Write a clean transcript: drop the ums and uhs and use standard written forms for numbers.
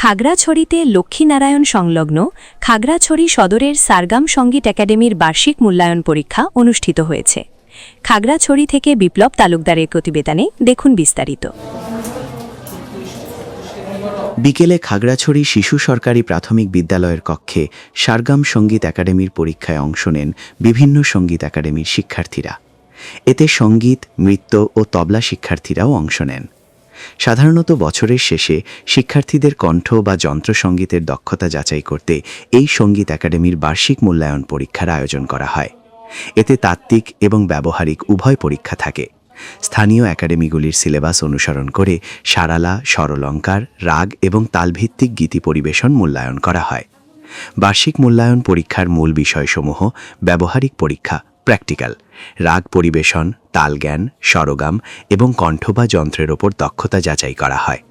খাগড়াছড়িতে লক্ষ্মীনারায়ণ সংলগ্ন খাগড়াছড়ি সদরের সারগাম সঙ্গীত একাডেমির বার্ষিক মূল্যায়ন পরীক্ষা অনুষ্ঠিত হয়েছে। খাগড়াছড়ি থেকে বিপ্লব তালুকদারের প্রতিবেদনে দেখুন বিস্তারিত। বিকেলে খাগড়াছড়ি শিশু সরকারি প্রাথমিক বিদ্যালয়ের কক্ষে সারগাম সঙ্গীত একাডেমির পরীক্ষায় অংশ নেন বিভিন্ন সঙ্গীত একাডেমির শিক্ষার্থীরা। এতে সঙ্গীত, নৃত্য ও তবলা শিক্ষার্থীরাও অংশ নেন। সাধারণত বছরের শেষে শিক্ষার্থীদের কণ্ঠ বা যন্ত্রসঙ্গীতের দক্ষতা যাচাই করতে এই সঙ্গীত একাডেমির বার্ষিক মূল্যায়ন পরীক্ষার আয়োজন করা হয়। এতে তাত্ত্বিক এবং ব্যবহারিক উভয় পরীক্ষা থাকে। স্থানীয় একাডেমিগুলির সিলেবাস অনুসরণ করে সারালা, স্বরলঙ্কার, রাগ এবং তালভিত্তিক গীতি পরিবেশন মূল্যায়ন করা হয়। বার্ষিক মূল্যায়ন পরীক্ষার মূল বিষয়সমূহ: ব্যবহারিক পরীক্ষা, প্র্যাকটিক্যাল, রাগ পরিবেশন, তালজ্ঞান, স্বরগাম এবং কণ্ঠ বা যন্ত্রের ওপর দক্ষতা যাচাই করা হয়।